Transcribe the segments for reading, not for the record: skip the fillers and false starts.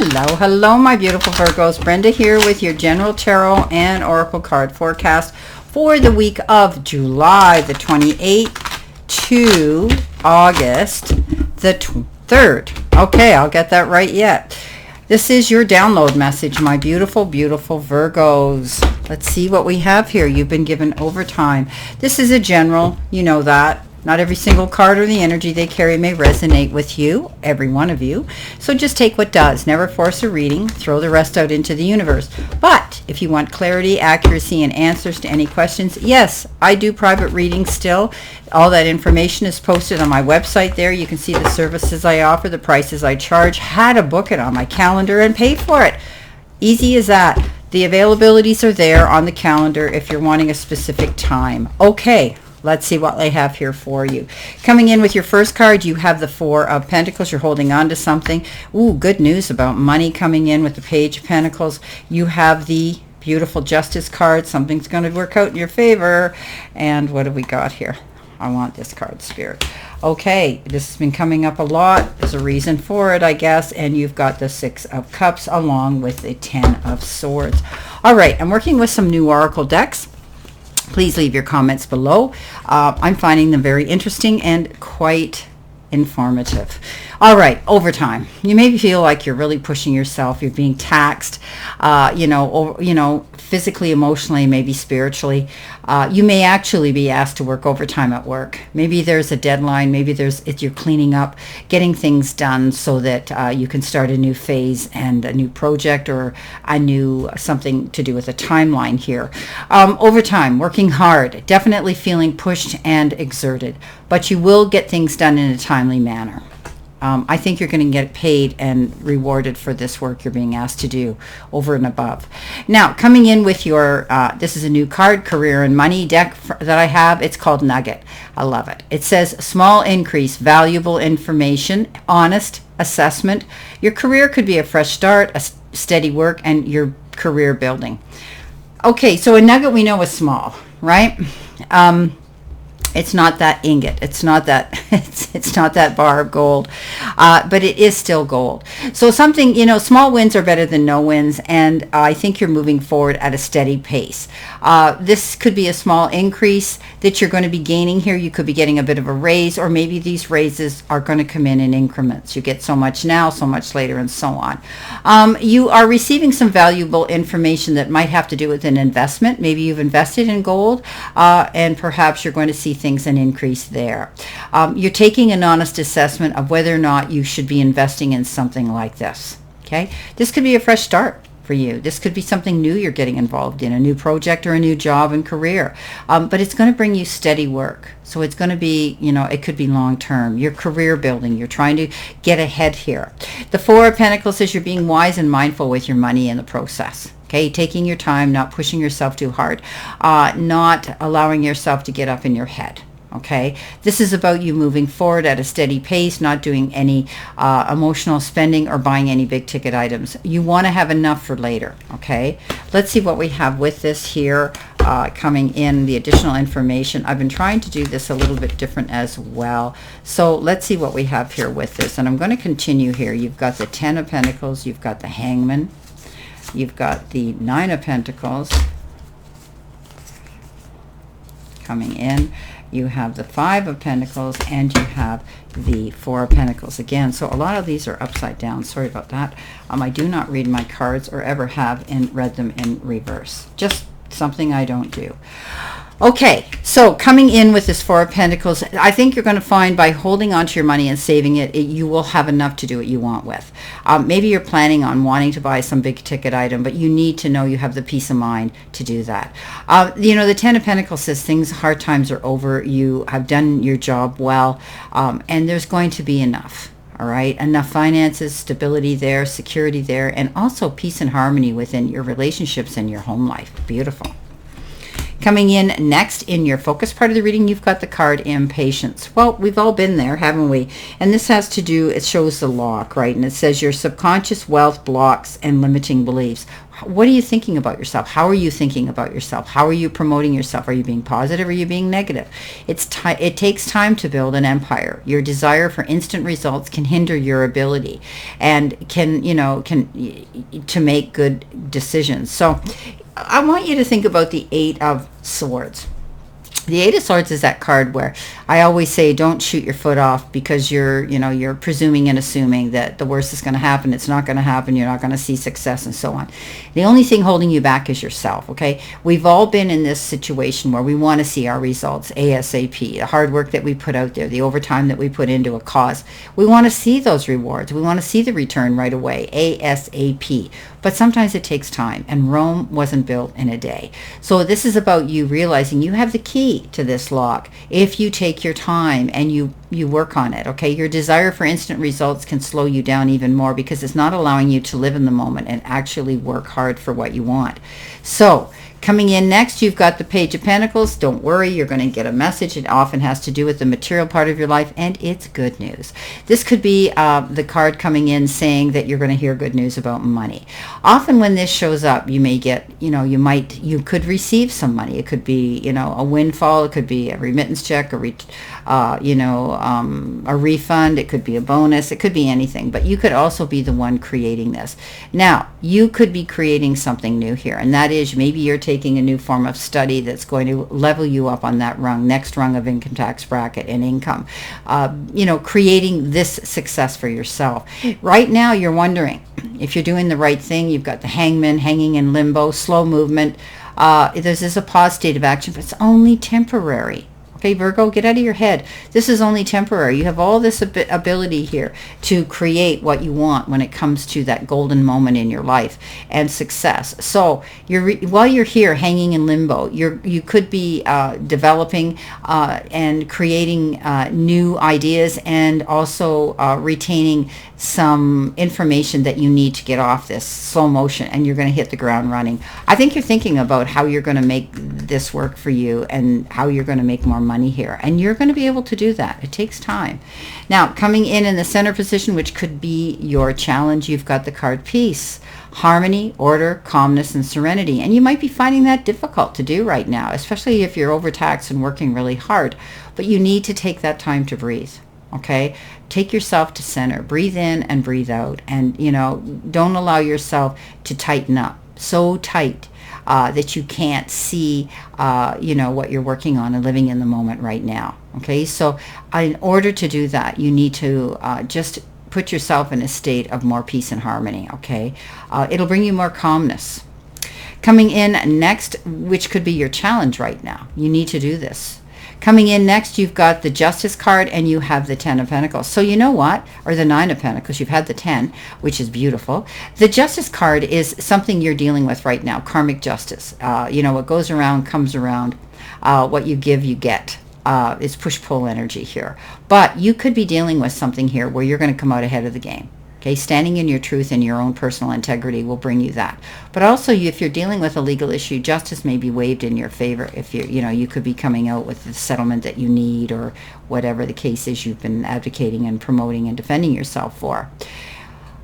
Hello, hello, my beautiful Virgos. Brenda here with your general tarot and oracle card forecast for the week of July the 28th to August the 3rd. Okay, I'll get that right yet. This is your download message, my beautiful, beautiful Virgos. Let's see what we have here. You've been given overtime. This is a general, you know that. Not every single card or the energy they carry may resonate with you, every one of you. So just take what does. Never force a reading. Throw the rest out into the universe. But if you want clarity, accuracy, and answers to any questions, yes, I do private readings still. All that information is posted on my website there. You can see the services I offer, the prices I charge, how to book it on my calendar, and pay for it. Easy as that. The availabilities are there on the calendar if you're wanting a specific time. Okay. Let's see what I have here for you. Coming in with your first card, you have the Four of Pentacles. You're holding on to something. Ooh, good news about money coming in with the Page of Pentacles. You have the beautiful Justice card. Something's going to work out in your favor. And what have we got here? I want this card, Spirit. Okay, this has been coming up a lot. There's a reason for it, I guess. And you've got the Six of Cups along with the Ten of Swords. All right, I'm working with some new oracle decks. Please leave your comments below. I'm finding them very interesting and quite informative. All right, overtime. You may feel like you're really pushing yourself. You're being taxed, physically, emotionally, maybe spiritually. You may actually be asked to work overtime at work. Maybe there's a deadline. Maybe you're cleaning up, getting things done so that you can start a new phase and a new project or a new something to do with a timeline here. Overtime, working hard, definitely feeling pushed and exerted, but you will get things done in a timely manner. I think you're going to get paid and rewarded for this work you're being asked to do over and above. Now, coming in with your, this is a new card, Career and Money deck that I have. It's called Nugget. I love it. It says, small increase, valuable information, honest assessment. Your career could be a fresh start, a steady work, and your career building. Okay, so a nugget we know is small, right? It's not that ingot. It's not that it's not that bar of gold, but it is still gold. So something, small wins are better than no wins, and I think you're moving forward at a steady pace. This could be a small increase that you're going to be gaining here. You could be getting a bit of a raise, or maybe these raises are going to come in increments. You get so much now, so much later, and so on. You are receiving some valuable information that might have to do with an investment. Maybe you've invested in gold, and perhaps you're going to see things an increase there. You're taking an honest assessment of whether or not you should be investing in something like this. Okay, this could be a fresh start for you. This could be something new you're getting involved in, a new project or a new job and career. But it's going to bring you steady work. So it's going to be, it could be long term. Your career building. You're trying to get ahead here. The Four of Pentacles says you're being wise and mindful with your money in the process. Okay, taking your time, not pushing yourself too hard, not allowing yourself to get up in your head. Okay, this is about you moving forward at a steady pace, not doing any emotional spending or buying any big ticket items. You want to have enough for later. Okay, let's see what we have with this here coming in, the additional information. I've been trying to do this a little bit different as well. So let's see what we have here with this. And I'm going to continue here. You've got the Ten of Pentacles. You've got the Hangman. You've got the Nine of Pentacles coming in. You have the Five of Pentacles, and you have the Four of Pentacles again. So a lot of these are upside down. Sorry about that. I do not read my cards or ever have read them in reverse. Just something I don't do. Okay, so coming in with this Four of Pentacles, I think you're going to find by holding on to your money and saving it, you will have enough to do what you want with. Maybe you're planning on wanting to buy some big ticket item, but you need to know you have the peace of mind to do that. The Ten of Pentacles says hard times are over. You have done your job well, and there's going to be enough. All right, enough finances, stability there, security there, and also peace and harmony within your relationships and your home life. Beautiful. Coming in next in your focus part of the reading, you've got the card Impatience. Well, we've all been there, haven't we? And this has to do, it shows the lock, right? And it says your subconscious wealth blocks and limiting beliefs. What are you thinking about yourself? How are you thinking about yourself? How are you promoting yourself? Are you being positive? Or are you being negative? It takes time to build an empire. Your desire for instant results can hinder your ability and can to make good decisions. So I want you to think about the Eight of Swords. The Eight of Swords is that card where I always say don't shoot your foot off because you're presuming and assuming that the worst is going to happen. It's not going to happen. You're not going to see success and so on. The only thing holding you back is yourself, okay? We've all been in this situation where we want to see our results ASAP, the hard work that we put out there, the overtime that we put into a cause. We want to see those rewards. We want to see the return right away, ASAP. But sometimes it takes time, and Rome wasn't built in a day. So this is about you realizing you have the key to this lock if you take your time and you work on it, okay? Your desire for instant results can slow you down even more because it's not allowing you to live in the moment and actually work hard for what you want. So coming in next, you've got the Page of Pentacles. Don't worry, you're going to get a message. It often has to do with the material part of your life, and it's good news. This could be the card coming in saying that you're going to hear good news about money. Often when this shows up, you may get, you could receive some money. It could be, a windfall. It could be a remittance check, a refund. It could be a bonus. It could be anything, but you could also be the one creating this. Now, you could be creating something new here, and that is maybe you're taking a new form of study that's going to level you up on that next rung of income tax bracket and income. Creating this success for yourself. Right now, you're wondering if you're doing the right thing. You've got the Hangman hanging in limbo, slow movement. This is a pause state of action, but it's only temporary. Okay, Virgo, get out of your head. This is only temporary. You have all this ability here to create what you want when it comes to that golden moment in your life and success. So while you're here hanging in limbo, you could be developing and creating new ideas and also retaining some information that you need to get off this slow motion, and you're going to hit the ground running. I think you're thinking about how you're going to make this work for you and how you're going to make more money here, and you're going to be able to do that. It takes time. Now, coming in the center position, which could be your challenge, you've got the card Peace, harmony, order, calmness, and serenity, and you might be finding that difficult to do right now, especially if you're overtaxed and working really hard, but you need to take that time to breathe. Okay, take yourself to center, breathe in and breathe out, and don't allow yourself to tighten up so tight that you can't see what you're working on and living in the moment right now. Okay, so in order to do that, you need to just put yourself in a state of more peace and harmony. Okay, it'll bring you more calmness. Coming in next, which could be your challenge right now, you need to do this. Coming in next, you've got the Justice card and you have the 10 of Pentacles. So you know what? Or the 9 of Pentacles. You've had the 10, which is beautiful. The Justice card is something you're dealing with right now, karmic justice. What goes around comes around. What you give, you get. It's push-pull energy here. But you could be dealing with something here where you're going to come out ahead of the game. Okay, standing in your truth and your own personal integrity will bring you that. But also, if you're dealing with a legal issue, justice may be waived in your favor. If you could be coming out with the settlement that you need, or whatever the case is you've been advocating and promoting and defending yourself for.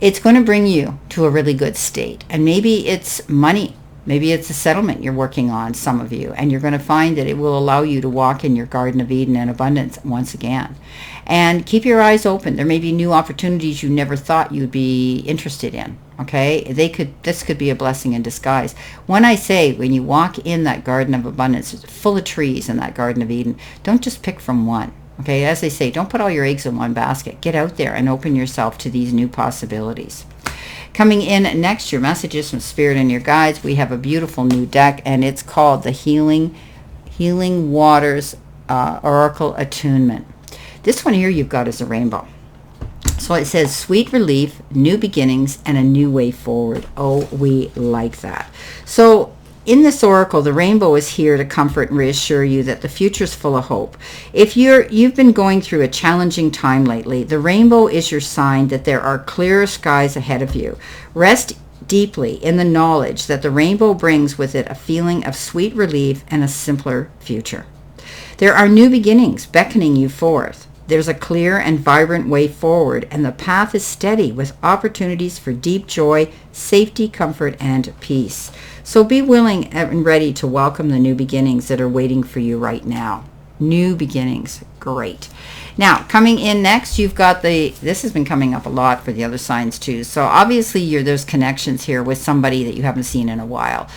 It's going to bring you to a really good state. And maybe it's money. Maybe it's a settlement you're working on, some of you, and you're going to find that it will allow you to walk in your Garden of Eden and abundance once again. And keep your eyes open. There may be new opportunities you never thought you'd be interested in. Okay, this could be a blessing in disguise. When you walk in that Garden of Abundance, it's full of trees in that Garden of Eden, don't just pick from one. Okay, as they say, don't put all your eggs in one basket. Get out there and open yourself to these new possibilities. Coming in next, your messages from Spirit and your guides. We have a beautiful new deck, and it's called the Healing Waters Oracle Attunement. This one here you've got is a rainbow. So it says, sweet relief, new beginnings, and a new way forward. Oh, we like that. So in this oracle, the rainbow is here to comfort and reassure you that the future is full of hope. If you've been going through a challenging time lately, the rainbow is your sign that there are clearer skies ahead of you. Rest deeply in the knowledge that the rainbow brings with it a feeling of sweet relief and a simpler future. There are new beginnings beckoning you forth. There's a clear and vibrant way forward, and the path is steady with opportunities for deep joy, safety, comfort, and peace. So be willing and ready to welcome the new beginnings that are waiting for you right now. New beginnings. Great. Now, coming in next, you've got this has been coming up a lot for the other signs too. So obviously there's connections here with somebody that you haven't seen in a while.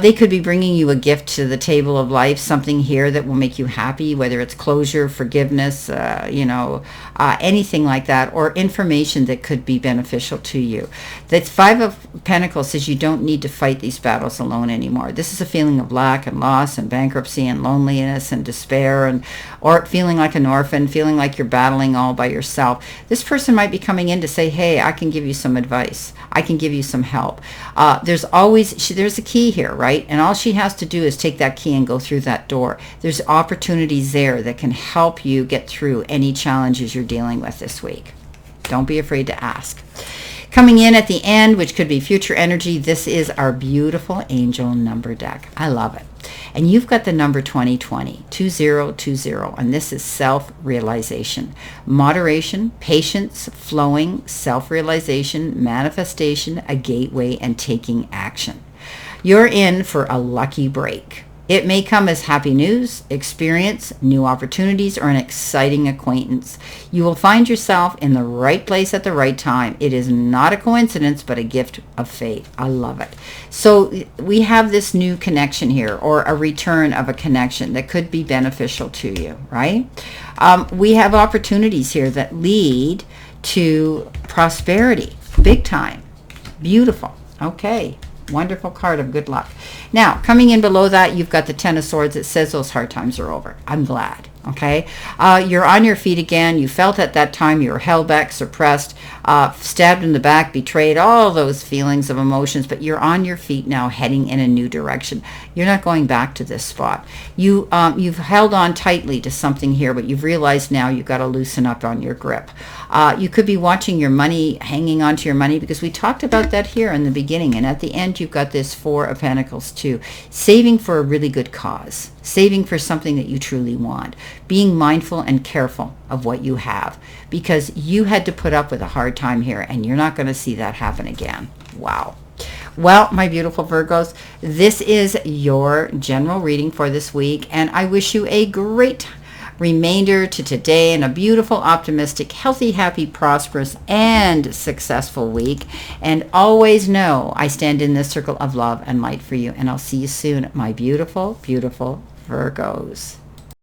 They could be bringing you a gift to the table of life, something here that will make you happy, whether it's closure, forgiveness, anything like that, or information that could be beneficial to you. That Five of Pentacles says you don't need to fight these battles alone anymore. This is a feeling of lack and loss and bankruptcy and loneliness and despair, or feeling like an orphan, feeling like you're battling all by yourself. This person might be coming in to say, hey, I can give you some advice. I can give you some help. There's a key here, right? And all she has to do is take that key and go through that door. There's opportunities there that can help you get through any challenges you're dealing with this week. Don't be afraid to ask. Coming in at the end, which could be future energy, this is our beautiful angel number deck. I love it. And you've got the number 2020, 2020, and this is self-realization, moderation, patience, flowing, self-realization, manifestation, a gateway, and taking action. You're in for a lucky break. It may come as happy news, experience, new opportunities, or an exciting acquaintance. You will find yourself in the right place at the right time. It is not a coincidence, but a gift of fate. I love it. So we have this new connection here, or a return of a connection that could be beneficial to you, right? We have opportunities here that lead to prosperity, big time. Beautiful. Okay. Wonderful card of good luck. Now, coming in below that, you've got the Ten of Swords. It says those hard times are over. I'm glad. Okay. You're on your feet again. You felt at that time you were held back, suppressed, stabbed in the back, betrayed, all those feelings of emotions, but you're on your feet now heading in a new direction. You're not going back to this spot. You've held on tightly to something here, but you've realized now you've got to loosen up on your grip. You could be watching your money, hanging on to your money, because we talked about that here in the beginning. And at the end, you've got this Four of Pentacles too. Saving for a really good cause. Saving for something that you truly want. Being mindful and careful of what you have, because you had to put up with a hard time here, and you're not going to see that happen again. Wow. Well, my beautiful Virgos, this is your general reading for this week, and I wish you a great remainder to today and a beautiful, optimistic, healthy, happy, prosperous, and successful week. And always know I stand in this circle of love and light for you, and I'll see you soon, my beautiful, beautiful Virgos.